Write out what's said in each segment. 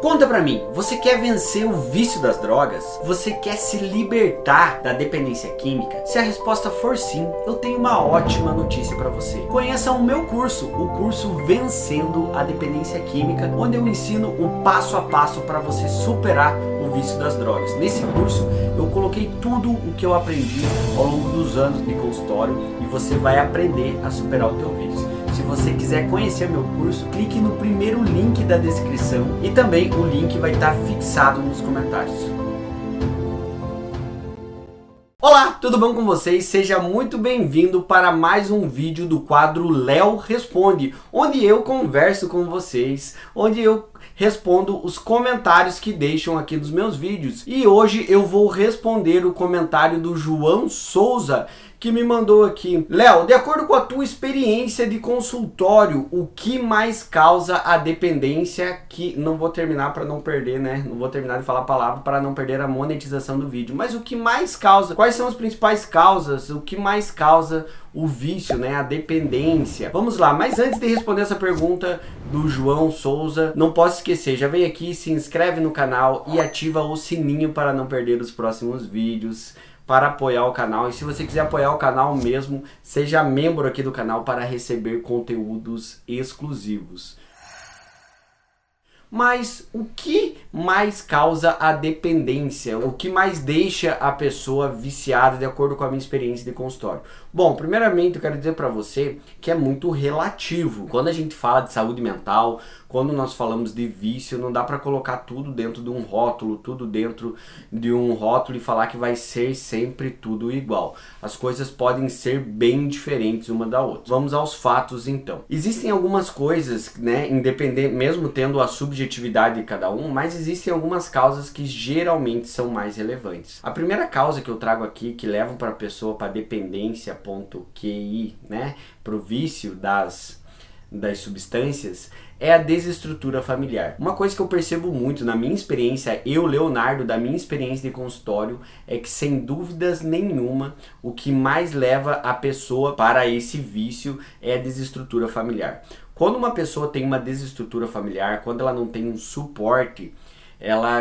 Conta pra mim, você quer vencer o vício das drogas? Você quer se libertar da dependência química? Se a resposta for sim, eu tenho uma ótima notícia pra você. Conheça o meu curso, o curso Vencendo a Dependência Química, onde eu ensino o passo a passo para você superar o vício das drogas. Nesse curso, eu coloquei tudo o que eu aprendi ao longo dos anos de consultório e você vai aprender a superar o teu vício. Se você quiser conhecer meu curso, clique no primeiro link da descrição e também o link vai estar fixado nos comentários. Olá, tudo bom com vocês? Seja muito bem-vindo para mais um vídeo do quadro Léo Responde, onde eu converso com vocês, onde eu respondo os comentários que deixam aqui nos meus vídeos. E hoje eu vou responder o comentário do João Souza, que me mandou aqui: Léo, de acordo com a tua experiência de consultório, o que mais causa a dependência? Que não vou terminar para não perder, né? Não vou terminar de falar a palavra para não perder a monetização do vídeo. Mas o que mais causa? Quais são as principais causas? O que mais causa o vício, né? A dependência. Vamos lá, mas antes de responder essa pergunta do João Souza, não posso esquecer, já vem aqui, se inscreve no canal e ativa o sininho para não perder os próximos vídeos, para apoiar o canal. E se você quiser apoiar o canal mesmo, seja membro aqui do canal para receber conteúdos exclusivos. Mas o que mais causa a dependência? O que mais deixa a pessoa viciada, de acordo com a minha experiência de consultório? Bom, primeiramente eu quero dizer para você que é muito relativo. Quando a gente fala de saúde mental, quando nós falamos de vício, não dá para colocar tudo dentro de um rótulo, e falar que vai ser sempre tudo igual. As coisas podem ser bem diferentes uma da outra. Vamos aos fatos então. Existem algumas coisas, né, independente, mesmo tendo a subjetividade de cada um, mas existem algumas causas que geralmente são mais relevantes. A primeira causa que eu trago aqui, que leva para a pessoa para dependência.qi, né, para o vício das substâncias, é a desestrutura familiar. Uma coisa que eu percebo muito na minha experiência, Leonardo, da minha experiência de consultório, é que sem dúvidas nenhuma, o que mais leva a pessoa para esse vício é a desestrutura familiar. Quando uma pessoa tem uma desestrutura familiar, quando ela não tem um suporte,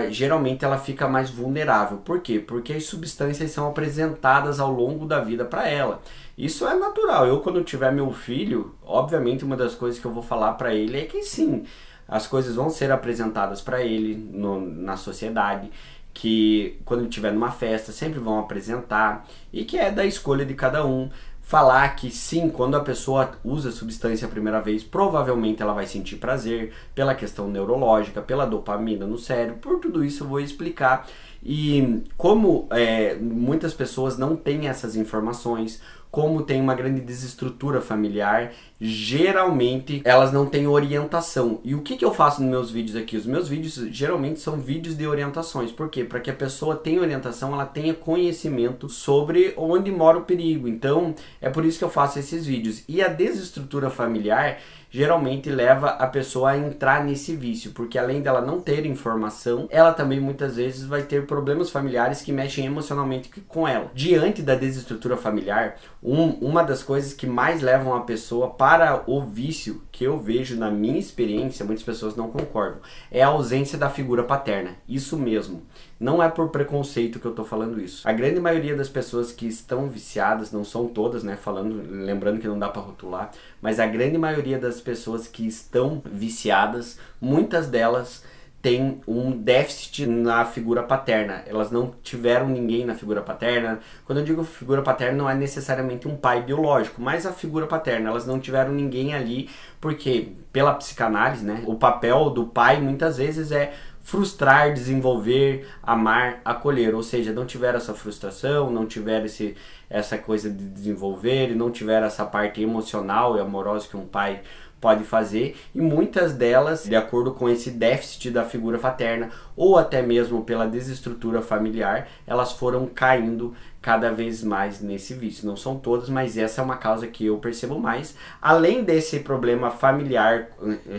geralmente ela fica mais vulnerável. Por quê? Porque as substâncias são apresentadas ao longo da vida para ela. Isso é natural. Eu, quando tiver meu filho, obviamente uma das coisas que eu vou falar para ele é que sim, as coisas vão ser apresentadas para ele na sociedade, que quando ele estiver numa festa sempre vão apresentar, e que é da escolha de cada um. Falar que sim, quando a pessoa usa a substância a primeira vez, provavelmente ela vai sentir prazer pela questão neurológica, pela dopamina no cérebro, por tudo isso eu vou explicar. E como muitas pessoas não têm essas informações, como tem uma grande desestrutura familiar, geralmente elas não têm orientação. E o que eu faço nos meus vídeos aqui? Os meus vídeos geralmente são vídeos de orientações. Por quê? Para que a pessoa tenha orientação, ela tenha conhecimento sobre onde mora o perigo. Então, é por isso que eu faço esses vídeos. E a desestrutura familiar geralmente leva a pessoa a entrar nesse vício, porque além dela não ter informação, ela também muitas vezes vai ter problemas familiares que mexem emocionalmente com ela. Diante da desestrutura familiar, uma das coisas que mais levam a pessoa para o vício, que eu vejo na minha experiência, muitas pessoas não concordam, é a ausência da figura paterna. Isso mesmo. Não é por preconceito que eu tô falando isso. A grande maioria das pessoas que estão viciadas, não são todas, né, lembrando que não dá para rotular, mas a grande maioria das pessoas que estão viciadas, muitas delas têm um déficit na figura paterna. Elas não tiveram ninguém na figura paterna. Quando eu digo figura paterna, não é necessariamente um pai biológico, mas a figura paterna. Elas não tiveram ninguém ali, porque pela psicanálise, né, o papel do pai muitas vezes é frustrar, desenvolver, amar, acolher. Ou seja, não tiveram essa frustração, não tiveram essa coisa de desenvolver, e não tiveram essa parte emocional e amorosa que um pai pode fazer, e muitas delas, de acordo com esse déficit da figura paterna, ou até mesmo pela desestrutura familiar, elas foram caindo cada vez mais nesse vício. Não são todas, mas essa é uma causa que eu percebo mais. Além desse problema familiar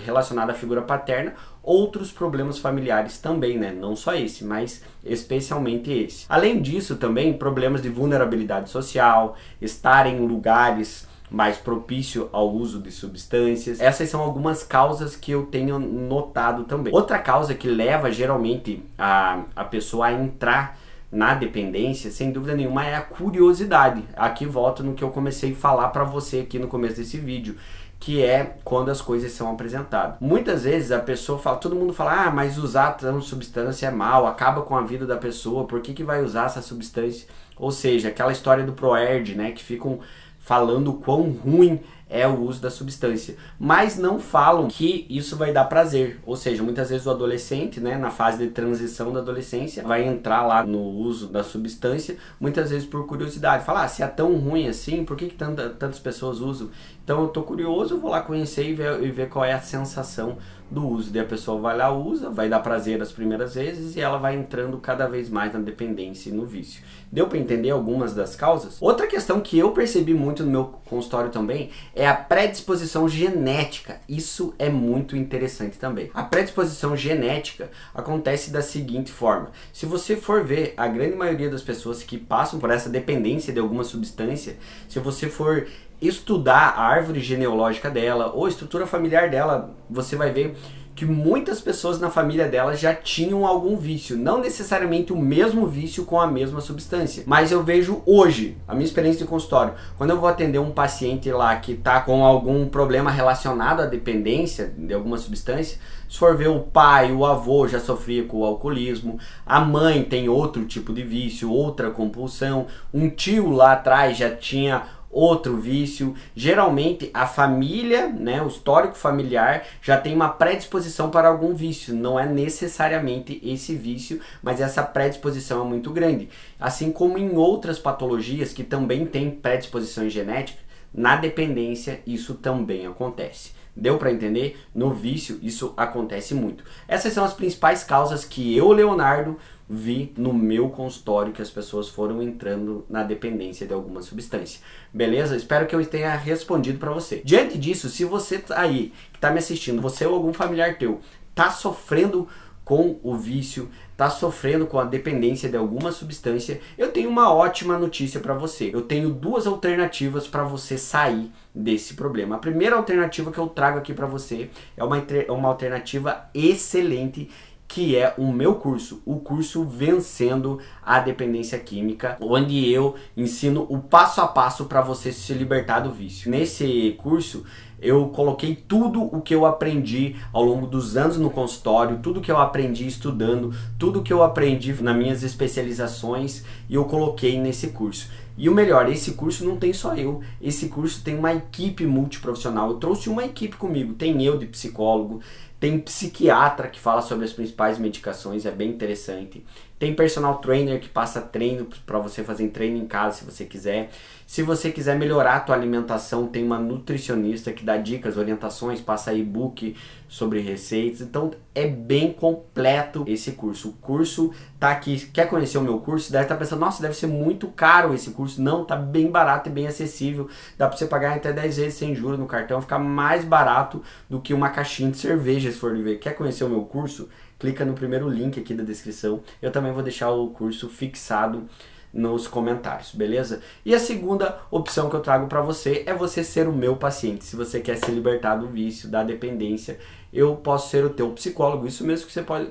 relacionado à figura paterna, outros problemas familiares também, né? Não só esse, mas especialmente esse. Além disso, também problemas de vulnerabilidade social, estar em lugares mais propício ao uso de substâncias. Essas são algumas causas que eu tenho notado também. Outra causa que leva geralmente a pessoa a entrar na dependência, sem dúvida nenhuma, é a curiosidade. Aqui volto no que eu comecei a falar para você aqui no começo desse vídeo, que é quando as coisas são apresentadas. Muitas vezes a pessoa fala, todo mundo fala, mas usar tal substância é mal, acaba com a vida da pessoa, por que vai usar essa substância? Ou seja, aquela história do Proerd, né, que ficam falando o quão ruim é o uso da substância, mas não falam que isso vai dar prazer. Ou seja, muitas vezes o adolescente, né, na fase de transição da adolescência, vai entrar lá no uso da substância, muitas vezes por curiosidade. Falar, se é tão ruim assim, por que tantas pessoas usam? Então eu tô curioso, eu vou lá conhecer e ver qual é a sensação do uso. Daí a pessoa vai lá, usa, vai dar prazer as primeiras vezes e ela vai entrando cada vez mais na dependência e no vício. Deu para entender algumas das causas? Outra questão que eu percebi muito no meu consultório também é a predisposição genética. Isso é muito interessante também. A predisposição genética acontece da seguinte forma. Se você for ver a grande maioria das pessoas que passam por essa dependência de alguma substância, se você for estudar a árvore genealógica dela ou a estrutura familiar dela, você vai ver que muitas pessoas na família dela já tinham algum vício, não necessariamente o mesmo vício com a mesma substância, mas eu vejo hoje, a minha experiência de consultório, quando eu vou atender um paciente lá que está com algum problema relacionado à dependência de alguma substância, se for ver o pai, o avô já sofria com o alcoolismo, a mãe tem outro tipo de vício, outra compulsão, um tio lá atrás já tinha outro vício. Geralmente a família, né, o histórico familiar já tem uma predisposição para algum vício, não é necessariamente esse vício, mas essa predisposição é muito grande. Assim como em outras patologias que também tem predisposição genética, na dependência isso também acontece. Deu para entender? No vício isso acontece muito. Essas são as principais causas que eu, Leonardo, vi no meu consultório, que as pessoas foram entrando na dependência de alguma substância. Beleza? Espero que eu tenha respondido para você. Diante disso, se você aí que está me assistindo, você ou algum familiar teu, está sofrendo com o vício, está sofrendo com a dependência de alguma substância, eu tenho uma ótima notícia para você. Eu tenho duas alternativas para você sair desse problema. A primeira alternativa que eu trago aqui para você é uma alternativa excelente, que é o meu curso, o curso Vencendo a Dependência Química, onde eu ensino o passo a passo para você se libertar do vício. Nesse curso eu coloquei tudo o que eu aprendi ao longo dos anos no consultório, tudo que eu aprendi estudando, tudo que eu aprendi nas minhas especializações, e eu coloquei nesse curso. E o melhor, esse curso não tem só eu, esse curso tem uma equipe multiprofissional. Eu trouxe uma equipe comigo, tem eu de psicólogo, tem psiquiatra que fala sobre as principais medicações, é bem interessante. Tem personal trainer que passa treino para você fazer treino em casa se você quiser. Se você quiser melhorar a tua alimentação, tem uma nutricionista que dá dicas, orientações, passa e-book sobre receitas. Então é bem completo esse curso. O curso tá aqui. Quer conhecer o meu curso? Deve estar pensando, nossa, deve ser muito caro esse curso. Não, tá bem barato e bem acessível. Dá para você pagar até 10 vezes sem juros no cartão, ficar mais barato do que uma caixinha de cerveja, se for ver. Quer conhecer o meu curso? Clica no primeiro link aqui da descrição. Eu também vou deixar o curso fixado nos comentários, beleza? E a segunda opção que eu trago para você é você ser o meu paciente. Se você quer se libertar do vício, da dependência, eu posso ser o teu psicólogo. Isso mesmo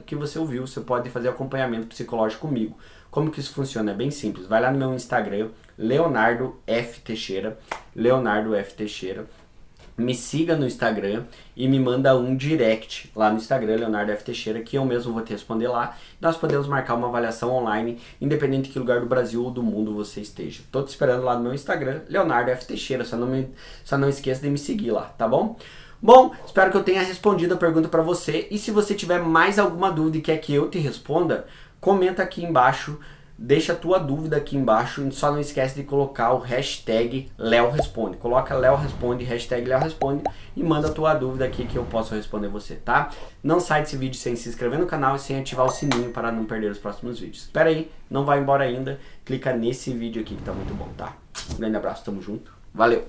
que você ouviu, você pode fazer acompanhamento psicológico comigo. Como que isso funciona? É bem simples. Vai lá no meu Instagram, Leonardo F. Teixeira, Leonardo F. Teixeira. Me siga no Instagram e me manda um direct lá no Instagram, Leonardo F. Teixeira, que eu mesmo vou te responder lá. Nós podemos marcar uma avaliação online, independente de que lugar do Brasil ou do mundo você esteja. Tô te esperando lá no meu Instagram, Leonardo F. Teixeira, só não esqueça de me seguir lá, tá bom? Bom, espero que eu tenha respondido a pergunta para você, e se você tiver mais alguma dúvida e quer que eu te responda, comenta aqui embaixo. Deixa a tua dúvida aqui embaixo, só não esquece de colocar o hashtag LeoResponde. Coloca LeoResponde, hashtag LeoResponde, e manda a tua dúvida aqui que eu posso responder você, tá? Não sai desse vídeo sem se inscrever no canal e sem ativar o sininho para não perder os próximos vídeos. Espera aí, não vai embora ainda, clica nesse vídeo aqui que tá muito bom, tá? Um grande abraço, tamo junto, valeu!